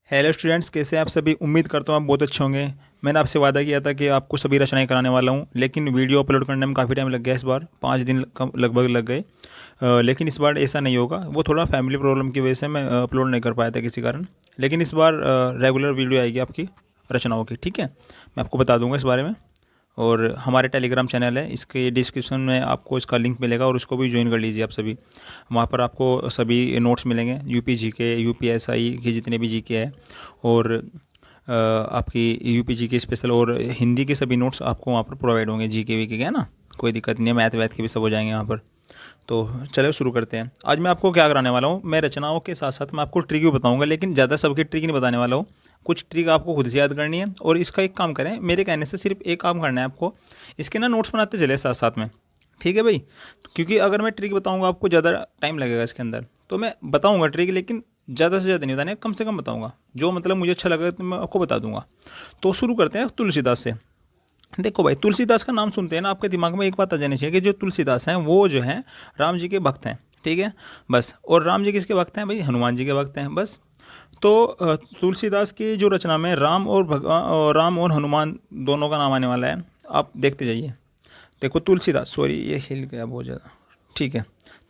Hello students, कैसे हैं आप सभी। उम्मीद करता हूँ आप बहुत अच्छे होंगे। मैंने आपसे वादा किया था कि आपको सभी रचनाएं कराने वाला हूँ, लेकिन वीडियो अपलोड करने में काफ़ी टाइम लग गया। इस बार 5 दिन लगभग लग गए। लेकिन इस बार ऐसा नहीं होगा। वो थोड़ा फैमिली प्रॉब्लम की वजह से मैं अपलोड नहीं कर पाया था किसी कारण। लेकिन इस बार रेगुलर वीडियो आएगी आपकी रचनाओं की, ठीक है। मैं आपको बता दूंगा इस बारे में। और हमारे टेलीग्राम चैनल है, इसके डिस्क्रिप्शन में आपको इसका लिंक मिलेगा और उसको भी ज्वाइन कर लीजिए आप सभी। वहाँ पर आपको सभी नोट्स मिलेंगे, यूपी जीके, यूपीएसआई के जितने भी जीके है, और आपकी यूपी जीके स्पेशल और हिंदी के सभी नोट्स आपको वहाँ पर प्रोवाइड होंगे। जीके वीके के है ना, कोई दिक्कत नहीं है। मैथ वैथ के भी सब हो जाएंगे वहाँ पर। तो चलो शुरू करते हैं। आज मैं आपको क्या कराने वाला हूँ, मैं रचनाओं के साथ साथ मैं आपको ट्रिक भी बताऊंगा, लेकिन ज़्यादा सबकी ट्रिक नहीं बताने वाला हूँ। कुछ ट्रिक आपको खुद से याद करनी है। और इसका एक काम करें, मेरे कहने से सिर्फ एक काम करना है आपको, इसके ना नोट्स बनाते चले साथ साथ में, ठीक है भाई। क्योंकि अगर मैं ट्रिक बताऊँगा आपको ज़्यादा टाइम लगेगा इसके अंदर, तो मैं बताऊँगा ट्रिक, लेकिन ज़्यादा से ज़्यादा नहीं बताने, कम से कम बताऊँगा। जो मतलब मुझे अच्छा लगेगा तो मैं आपको बता दूंगा। तो शुरू करते हैं तुलसीदास से। देखो भाई, तुलसीदास का नाम सुनते हैं ना, आपके दिमाग में एक बात आ जानी चाहिए कि जो तुलसीदास हैं वो जो हैं राम जी के भक्त हैं, ठीक है बस। और राम जी किसके भक्त हैं भाई? हनुमान जी के भक्त हैं बस। तो तुलसीदास की जो रचना में राम और राम और हनुमान दोनों का नाम आने वाला है। आप देखते जाइए। देखो तुलसीदास, सॉरी ये हिल गया बहुत ज़्यादा, ठीक है।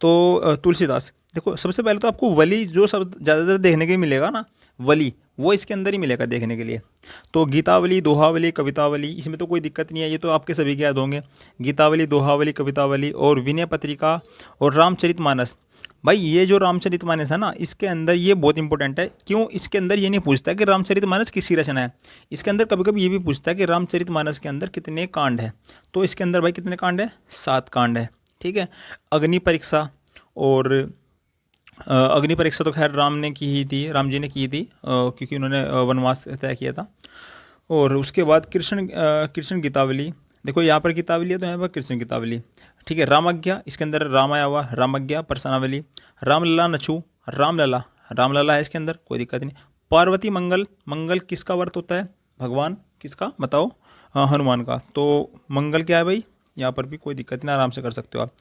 तो तुलसीदास, देखो सबसे पहले तो आपको वली जो शब्द ज़्यादातर देखने के लिए मिलेगा ना, वली, वो इसके अंदर ही मिलेगा देखने के लिए। तो गीतावली, दोहावली, कवितावली, इसमें तो कोई दिक्कत नहीं है, ये तो आपके सभी के याद होंगे। गीतावली, दोहावली, कवितावली और विनय पत्रिका और रामचरितमानस। भाई ये जो रामचरितमानस है ना, इसके अंदर ये बहुत इंपॉर्टेंट है। क्यों? इसके अंदर ये नहीं पूछता कि रामचरितमानस किसकी रचना है। इसके अंदर कभी कभी ये भी पूछता है कि रामचरितमानस के अंदर कितने कांड हैं। तो इसके अंदर भाई कितने कांड हैं? 7 कांड है, ठीक है। अग्नि परीक्षा, और अग्नि परीक्षा तो खैर राम ने की ही थी, राम जी ने की थी, क्योंकि उन्होंने वनवास तय किया था। और उसके बाद कृष्ण गीतावली। देखो यहाँ पर गीतावली है तो यहाँ पर कृष्ण गीतावली, ठीक है। रामज्ञा, इसके अंदर राम आया हुआ, रामज्ञा परसनावली। रामलला नछु, रामलला, रामलला है इसके अंदर, कोई दिक्कत नहीं। पार्वती मंगल, मंगल किसका व्रत होता है? भगवान किसका बताओ? हनुमान का। तो मंगल क्या है भाई? यहाँ पर भी कोई दिक्कत नहीं, आराम से कर सकते हो आप।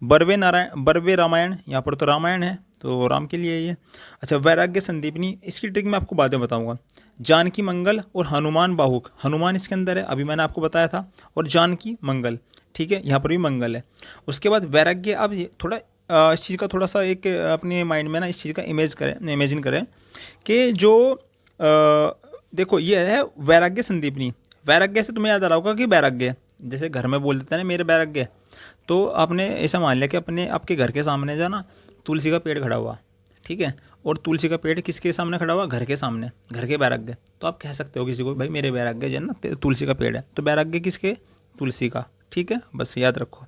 बरवे रामायण, यहाँ पर तो रामायण है तो राम के लिए ये। अच्छा, वैराग्य संदीपनी, इसकी ट्रिक मैं आपको बाद में बताऊंगा। जानकी मंगल और हनुमान बाहुक, हनुमान इसके अंदर है, अभी मैंने आपको बताया था। और जानकी मंगल, ठीक है, यहाँ पर भी मंगल है। उसके बाद वैराग्य। अब ये थोड़ा इस चीज़ का थोड़ा सा एक अपने माइंड में ना इस चीज़ का इमेजिन करें कि जो देखो ये है वैराग्य संदीपनी। वैराग्य से तुम्हें याद आ रहा होगा कि वैराग्य, जैसे घर में बोल देते हैं ना मेरे वैराग्य, तो आपने ऐसा मान लिया कि अपने आपके घर के सामने जो ना तुलसी का पेड़ खड़ा हुआ, ठीक है। और तुलसी का पेड़ किसके सामने खड़ा हुआ? घर के सामने, घर के वैराग्य। तो आप कह सकते हो किसी को, भाई मेरे वैराग्य जो है ना तुलसी का पेड़ है, तो वैराग्य किसके? तुलसी का, ठीक है, बस याद रखो।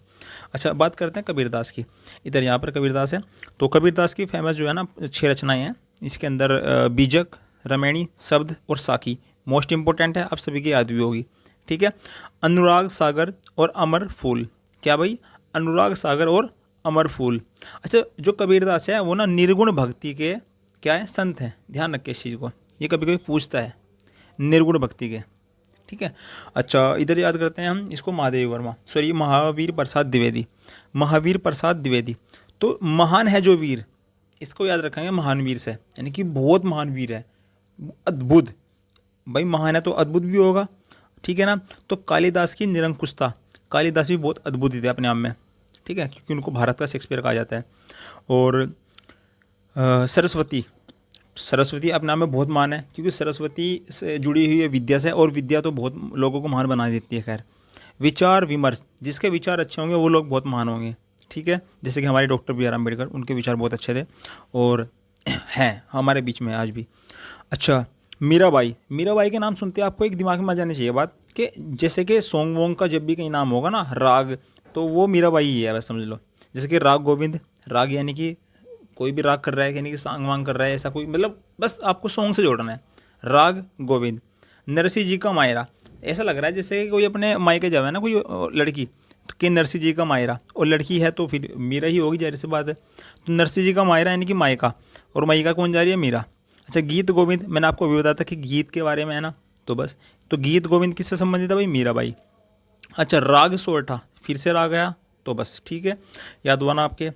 अच्छा, बात करते हैं कबीरदास की। इधर यहाँ पर कबीरदास है। तो कबीरदास की फेमस जो है ना 6 रचनाएं हैं। इसके अंदर बीजक, रमैणी, शब्द और साकी मोस्ट इंपॉर्टेंट है, आप सभी की याद भी होगी, ठीक है। अनुराग सागर और अमर फूल, क्या भाई? अनुराग सागर और अमर फूल। अच्छा, जो कबीरदास है वो ना निर्गुण भक्ति के क्या है? संत हैं। ध्यान रखिए इस चीज़ को, ये कभी कभी पूछता है, निर्गुण भक्ति के, ठीक है। अच्छा, इधर याद करते हैं हम इसको, महादेवी वर्मा, सॉरी महावीर प्रसाद द्विवेदी, महावीर प्रसाद द्विवेदी। तो महान है जो वीर, इसको याद रखेंगे महान वीर से, यानी कि बहुत महान वीर है, अद्भुत। भाई महान है तो अद्भुत भी होगा, ठीक है ना। तो कालिदास की निरंकुशता, कालिदास भी बहुत अद्भुत ही थे अपने आप में, ठीक है, क्योंकि उनको भारत का शेक्सपियर कहा जाता है। और सरस्वती, सरस्वती अपने आप में बहुत महान है, क्योंकि सरस्वती से जुड़ी हुई है विद्या से, और विद्या तो बहुत लोगों को महान बना देती है। खैर, विचार विमर्श, जिसके विचार अच्छे होंगे वो लोग बहुत महान होंगे, ठीक है। जैसे कि हमारे डॉक्टर बी आर अम्बेडकर, उनके विचार बहुत अच्छे थे और हैं हमारे बीच में आज भी। अच्छा, मीराबाई, मीराबाई के नाम सुनते हैं आपको एक दिमाग में आ जानी चाहिए बात कि जैसे कि सोंग वोंग का जब भी कहीं नाम होगा ना राग, तो वो मीराबाई ही है, बस समझ लो। जैसे कि राग गोविंद, राग यानी कि कोई भी राग कर रहा है, यानी कि सांग वांग कर रहा है, ऐसा कोई मतलब, बस आपको सॉन्ग से जोड़ना है। राग गोविंद। नरसिंह जी का मायरा, ऐसा लग रहा है जैसे कि कोई अपने मायके जावे ना कोई लड़की, तो कि नरसिंह जी का मायरा, और लड़की है तो फिर मीरा ही होगी, जाहिर सी बात है। तो नरसिंह जी का मायरा यानी कि मायका, और मायका कौन जा रही है? मीरा। अच्छा, गीत गोविंद, मैंने आपको अभी बताया था कि गीत के बारे में है ना, तो बस, तो गीत गोविंद किससे संबंधित है भाई? मीराबाई। अच्छा, राग सोरठा, फिर से राग आया, तो बस ठीक है, याद हुआ ना आपके।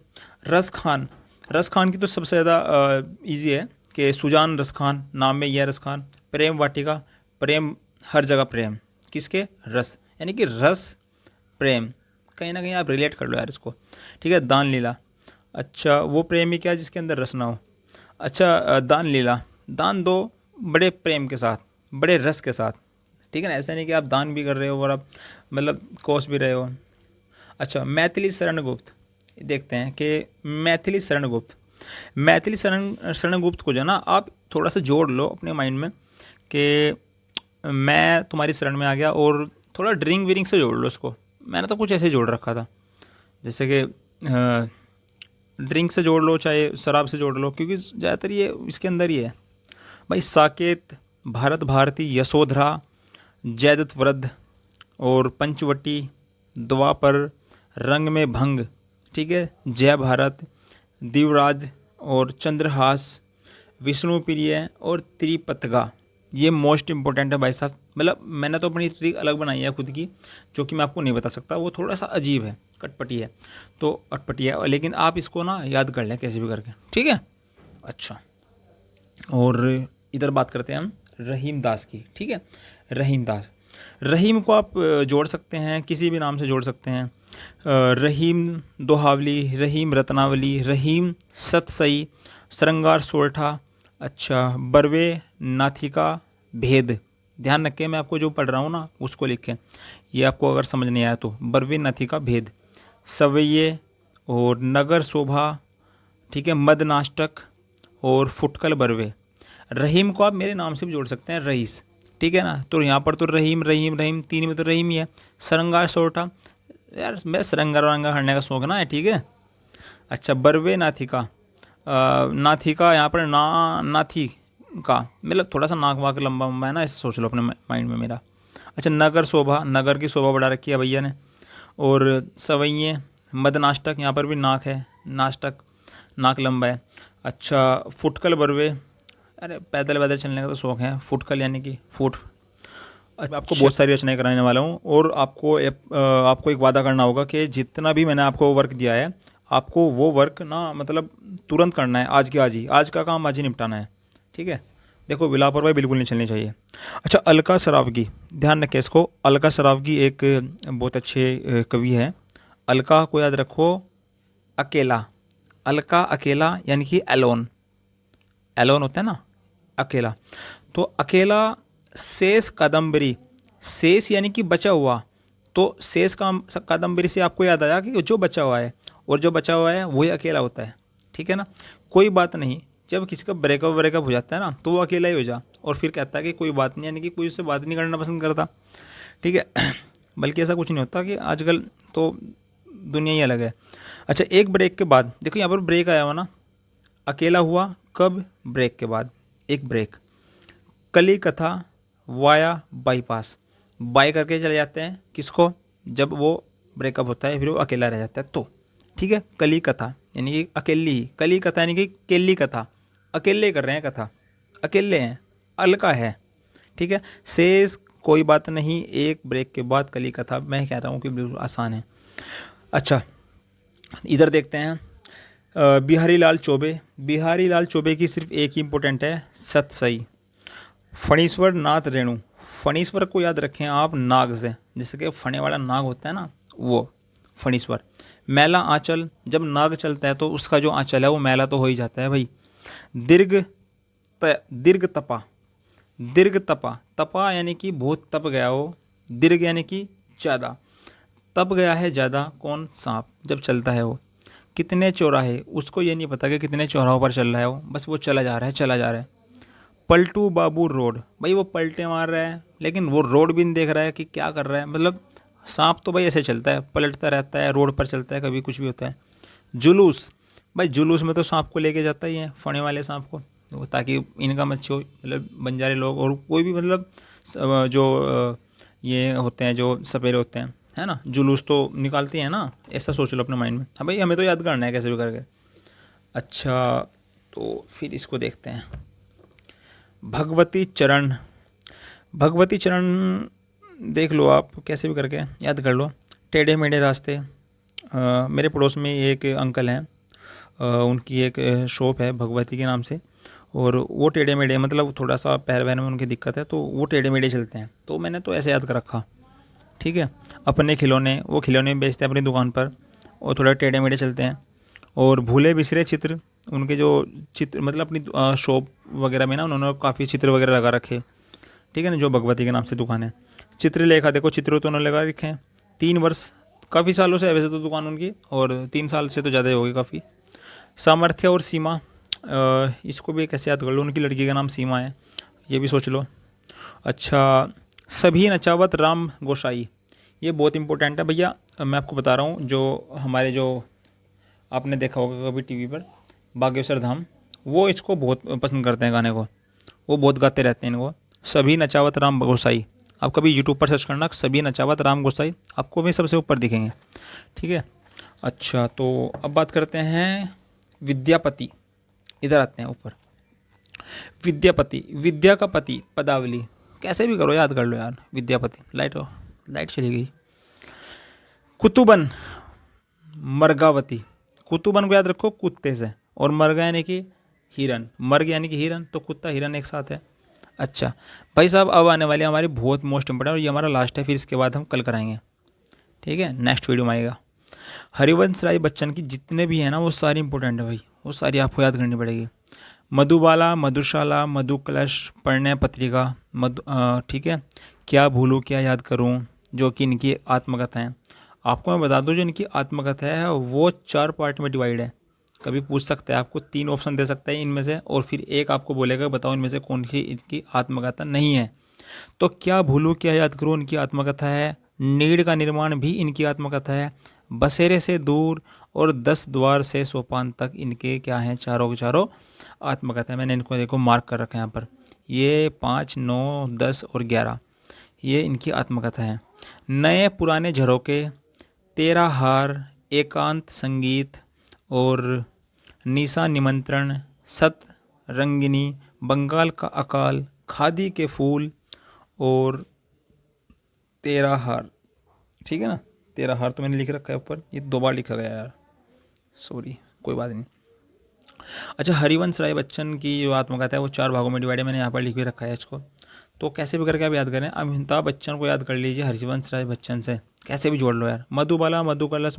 रस खान, रस खान की तो सबसे ज़्यादा ईजी है, कि सुजान रस खान, नाम में यह रस खान। प्रेम वाटिका, प्रेम हर जगह प्रेम, किसके? रस, यानी कि रस प्रेम, कहीं ना कहीं आप रिलेट कर लो यार इसको, ठीक है। दान लीला, अच्छा वो प्रेम ही क्या जिसके अंदर रस ना हो। अच्छा दान लीला, दान दो बड़े प्रेम के साथ, बड़े रस के साथ, ठीक है ना। ऐसा नहीं कि आप दान भी कर रहे हो और आप मतलब कोस भी रहे हो। अच्छा मैथिली शरण गुप्त, देखते हैं कि मैथिली शरण गुप्त, मैथिली शरण गुप्त को जो है ना आप थोड़ा सा जोड़ लो अपने माइंड में कि मैं तुम्हारी शरण में आ गया, और थोड़ा ड्रिंक विरिंग से जोड़ लो उसको। मैंने तो कुछ ऐसे जोड़ रखा था, जैसे कि ड्रिंक से जोड़ लो, चाहे शराब से जोड़ लो, क्योंकि ज़्यादातर ये इसके अंदर ही है भाई। साकेत, भारत भारती, यशोधरा, जयदत्त वृद्ध और पंचवटी, द्वापर, रंग में भंग, ठीक है, जय भारत, दिवराज और चंद्रहास, विष्णु प्रिय और त्रिपतगा। ये मोस्ट इंपॉर्टेंट है भाई साहब। मतलब मैंने तो अपनी ट्रिक अलग बनाई है खुद की, जो कि मैं आपको नहीं बता सकता, वो थोड़ा सा अजीब है, कटपटी है, तो अटपटी है, लेकिन आप इसको ना याद कर लें कैसे भी करके, ठीक है। अच्छा, और इधर बात करते हैं हम रहीम दास की, ठीक है। रहीम दास, रहीम को आप जोड़ सकते हैं, किसी भी नाम से जोड़ सकते हैं। रहीम दोहावली, रहीम रत्नावली, रहीम सतसई, श्रृंगार सोरठा, अच्छा बरवे नाथिका भेद। ध्यान रखें, मैं आपको जो पढ़ रहा हूँ ना उसको लिखें, ये आपको अगर समझ नहीं आया तो। बरवे नाथिका भेद, सवैये और नगर शोभा, ठीक है, मदनाष्टक और फुटकल बरवे। रहीम को आप मेरे नाम से भी जोड़ सकते हैं, रईस, ठीक है ना। तो यहाँ पर तो रहीम रहीम रहीम, तीन में तो रहीम ही है। श्रृंगार सोरठा, यार मैं श्रृंगार वरंगार करने का शौक ना है, ठीक है। अच्छा बरवे नाथिका, नाथिका यहाँ पर नाथी का मतलब थोड़ा सा नाक वाक लंबा लंबा है ना, ऐसे सोच लो अपने माइंड में मेरा। अच्छा नगर शोभा, नगर की शोभा बढ़ा रखी है भैया ने। और सवैये, मदनाष्टक, यहाँ पर भी नाक है, नाष्टक, नाक लंबा है। अच्छा फुटकल बरवे, अरे पैदल पैदल चलने का तो शौक है, फुटकल यानी कि फुट। मैं आपको बहुत सारी रचनाएं कराने वाला हूँ, और आपको एक वादा करना होगा कि जितना भी मैंने आपको वर्क दिया है, आपको वो वर्क ना मतलब तुरंत करना है, आज के आज ही, आज का काम आज ही निपटाना है, ठीक है। देखो लापरवाही बिल्कुल नहीं चलनी चाहिए। अच्छा अलका सरावगी, ध्यान रखें इसको, अलका सरावगी एक बहुत अच्छे कवि है। अलका को याद रखो, अकेला, अलका अकेला यानी कि एलोन, एलोन होता है ना, अकेला। तो अकेला, शेष कादम्बरी, शेष यानी कि बचा हुआ, तो शेष का कादम्बरी से आपको याद आया कि जो बचा हुआ है, और जो बचा हुआ है वही अकेला होता है, ठीक है ना। कोई बात नहीं, जब किसी का ब्रेकअप हो जाता है ना, तो वो अकेला ही हो जा, और फिर कहता है कि कोई बात नहीं, यानी कि कोई उससे बात नहीं करना पसंद करता, ठीक है। बल्कि ऐसा कुछ नहीं होता, कि आजकल तो दुनिया ही अलग है। अच्छा एक ब्रेक के बाद, देखो यहाँ पर ब्रेक आया हुआ ना, अकेला हुआ कब? ब्रेक के बाद, एक ब्रेक। कली कथा वाया बाईपास, बाई करके चले जाते हैं किसको? जब वो ब्रेकअप होता है, फिर वो अकेला रह जाता है, तो ठीक है। कली कथा यानी कि अकेली, कली कथा यानी कि केली कथा, अकेले कर रहे हैं कथा, अकेले हैं, अलका है, ठीक है। शेष कोई बात नहीं, एक ब्रेक के बाद कली कथा, मैं कह रहा हूँ कि बिल्कुल आसान है। अच्छा इधर देखते हैं बिहारी लाल चौबे, बिहारी लाल चौबे की सिर्फ एक ही इंपॉर्टेंट है, सतसई। फणीश्वर नाथ रेणु, फणीश्वर को याद रखें आप नाग से, जिससे कि फणे वाला नाग होता है ना, वो फणीश्वर। मैला आंचल, जब नाग चलता है तो उसका जो आंचल है वो मैला तो हो ही जाता है भाई। दीर्घ तपा, दीर्घ तपा, तपा यानी कि बहुत तप गया हो, दीर्घ यानी कि ज़्यादा, तप गया है ज़्यादा, कौन? सांप, जब चलता है वो। कितने चौराहे, उसको ये नहीं पता कि कितने चौराहों पर चल रहा है वो, बस वो चला जा रहा है, चला जा रहा है। पलटू बाबू रोड, भाई वो पलटे मार रहा है, लेकिन वो रोड भी नहीं देख रहा है कि क्या कर रहा है। मतलब सांप तो भाई ऐसे चलता है, पलटता रहता है, रोड पर चलता है, कभी कुछ भी होता है। जुलूस, भाई जुलूस में तो सांप को लेके जाता ही है, फणे वाले सांप को, ताकि इनकम अच्छी हो, मतलब बंजारे लोग और कोई भी मतलब जो ये होते हैं, जो सपेरे होते हैं, है ना, जुलूस तो निकालते हैं ना, ऐसा सोच लो अपने माइंड में। हाँ भाई हमें तो याद करना है कैसे भी करके। अच्छा तो फिर इसको देखते हैं, भगवती चरण, भगवती चरण देख लो आप, कैसे भी करके याद कर लो। टेढ़े मेढ़े रास्ते, मेरे पड़ोस में एक अंकल हैं, उनकी एक शॉप है भगवती के नाम से, और वो टेढ़े मेढ़े, मतलब थोड़ा सा पैर वैर में उनकी दिक्कत है, तो वो टेढ़े मेढ़े चलते हैं। तो मैंने तो ऐसे याद कर रखा। ठीक है, अपने खिलौने, वो खिलौने बेचते हैं अपनी दुकान पर और थोड़ा टेढ़े मेढ़े चलते हैं। और भूले बिसरे चित्र, उनके जो चित्र, मतलब अपनी शॉप वगैरह में ना उन्होंने काफ़ी चित्र वगैरह लगा रखे। ठीक है ना, जो भगवती के नाम से दुकान है। चित्रलेखा, देखो चित्र तो उन्होंने लगा रखे हैं। 3 वर्ष, काफ़ी सालों से है वैसे तो दुकान उनकी, और 3 साल से तो ज़्यादा ही होगी काफ़ी। सामर्थ्य और सीमा, इसको भी कैसे याद कर लो, उनकी लड़की का नाम सीमा है, ये भी सोच लो। अच्छा, सभी नचावत राम गोसाई, ये बहुत इंपॉर्टेंट है भैया। मैं आपको बता रहा हूँ, जो हमारे जो आपने देखा होगा कभी टीवी पर, बागेश्वर धाम, वो इसको बहुत पसंद करते हैं गाने को, वो बहुत गाते रहते हैं इनको। सभी नचावत राम गोसाई, आप कभी यूट्यूब पर सर्च करना सभी नचावत राम गोसाई, आपको भी सबसे ऊपर दिखेंगे। ठीक है। अच्छा, तो अब बात करते हैं विद्यापति, इधर आते हैं ऊपर। विद्यापति, विद्या का पति, पदावली, कैसे भी करो याद कर लो यार। विद्यापति, लाइट चली गई। कुतुबन, मर्गावती, कुतुबन को याद रखो कुत्ते से, और मर्गा यानी कि हिरन, मर्ग यानी कि हिरन, तो कुत्ता हिरन एक साथ है। अच्छा भाई साहब, अब आने वाली हमारी बहुत मोस्ट इंपॉर्टेंट, और ये हमारा लास्ट है, फिर इसके बाद हम कल कराएंगे। ठीक है, नेक्स्ट वीडियो में आएगा। हरिवंश राय बच्चन की जितने भी हैं ना, वो सारी इंपॉर्टेंट है भाई, वो सारी आपको याद करनी पड़ेगी। मधुबाला, मधुशाला, मधुकलश, प्रणय पत्रिका, ठीक है, क्या भूलूं क्या याद करूं, जो कि इनकी आत्मकथा है। आपको मैं बता दूं, जो इनकी आत्मकथा है वो 4 पार्ट में डिवाइड है। कभी पूछ सकता है, आपको 3 ऑप्शन दे सकता है इनमें से, और फिर एक आपको बोलेगा बताओ इनमें से कौन सी इनकी आत्मकथा नहीं है। तो क्या भूलूं क्या याद करूं इनकी आत्मकथा है। नीड़ का निर्माण भी इनकी आत्मकथा है। बसेरे से दूर और 10 द्वार से सोपान तक इनके क्या हैं, चारों के चारों आत्मकथा है। मैंने इनको देखो मार्क कर रखा है यहाँ पर, ये 5, 9, 10 और 11, ये इनकी आत्मकथा है। नए पुराने झरोके, तेरा हार, एकांत संगीत, और निशा निमंत्रण, सत रंगिनी, बंगाल का अकाल, खादी के फूल, और तेरा हार। ठीक है ना, तेरा हार तो मैंने लिख रखा है ऊपर, ये 2 बार लिखा गया यार, सॉरी, कोई बात नहीं। अच्छा, हरिवंश राय बच्चन की जो आत्मकथा है वो 4 भागों में डिवाइड है, मैंने यहाँ पर लिख भी रखा है इसको। तो कैसे भी करके आप याद करें, अमिताभ बच्चन को याद कर लीजिए हरिवंश राय बच्चन से, कैसे भी जोड़ लो यार। मधुबाला, मधुकलश,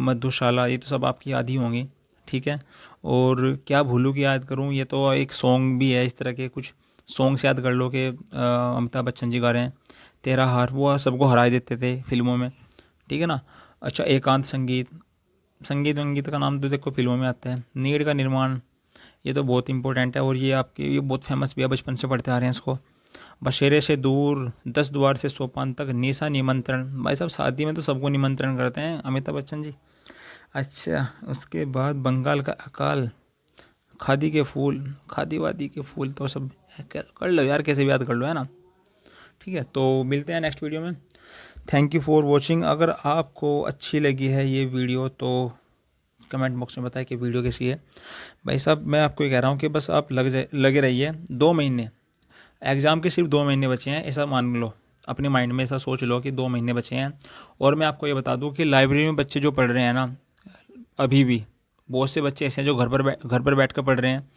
मधुशाला, ये तो सब आपकी याद ही होंगी। ठीक है, और क्या भूलूं की याद करूं, ये तो एक सॉन्ग भी है, इस तरह के कुछ सॉन्ग्स याद कर लो कि अमिताभ बच्चन जी गा रहे हैं। तेरा हार, वो सबको हरा देते थे फिल्मों में। ठीक है ना। अच्छा, एकांत संगीत, संगीत वंगीत का नाम तो देखो फिल्मों में आता है। नीड़ का निर्माण, ये तो बहुत इंपॉर्टेंट है, और ये आपके ये बहुत फेमस भी है, बचपन से पढ़ते आ रहे हैं इसको। बशेरे से दूर, 10 द्वार से सोपान तक, निशा निमंत्रण, भाई साहब शादी में तो सबको निमंत्रण करते हैं अमिताभ बच्चन जी। अच्छा, उसके बाद बंगाल का अकाल, खादी के फूल, खादी वादी के फूल, तो सब कर लो यार, कैसे भी याद कर लो, है ना। ठीक है, तो मिलते हैं नेक्स्ट वीडियो में। Thank you for watching. अगर आपको अच्छी लगी है ये वीडियो तो कमेंट बॉक्स में बताएं कि वीडियो कैसी है। भाई साहब, मैं आपको ये कह रहा हूँ कि बस आप लगे रहिए। 2 महीने एग्ज़ाम के, सिर्फ 2 महीने बचे हैं, ऐसा मान लो अपने माइंड में, ऐसा सोच लो कि 2 महीने बचे हैं। और मैं आपको ये बता दूँ कि लाइब्रेरी में बच्चे जो पढ़ रहे हैं ना, अभी भी बहुत से बच्चे ऐसे हैं जो घर पर बैठ कर पढ़ रहे हैं।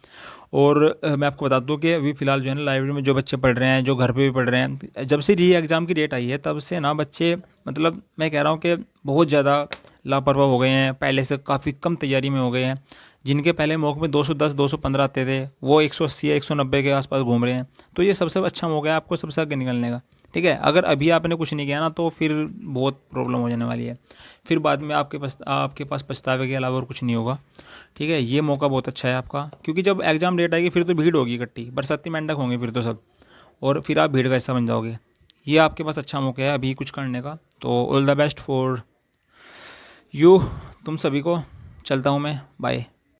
और मैं आपको बता दूं कि अभी फ़िलहाल जो है ना, लाइब्रेरी में जो बच्चे पढ़ रहे हैं, जो घर पे भी पढ़ रहे हैं, जब से री एग्ज़ाम की डेट आई है तब से ना बच्चे, मतलब मैं कह रहा हूँ कि बहुत ज़्यादा लापरवाह हो गए हैं, पहले से काफ़ी कम तैयारी में हो गए हैं। जिनके पहले मौके में 210 215 आते थे, वो 180 या 190 के आसपास घूम रहे हैं। तो ये सबसे अच्छा मौका है आपको सबसे आगे निकलने का। ठीक है, अगर अभी आपने कुछ नहीं किया ना, तो फिर बहुत प्रॉब्लम हो जाने वाली है, फिर बाद में आपके पास पछतावे के अलावा और कुछ नहीं होगा। ठीक है, ये मौका बहुत अच्छा है आपका, क्योंकि जब एग्ज़ाम डेट आएगी फिर तो भीड़ होगी इकट्ठी, बरसाती मेंढक होंगे फिर तो सब, और फिर आप भीड़ का हिस्सा बन जाओगे। ये आपके पास अच्छा मौका है अभी कुछ करने का। तो all the best for you, तुम सभी को। चलता हूँ मैं, बाय।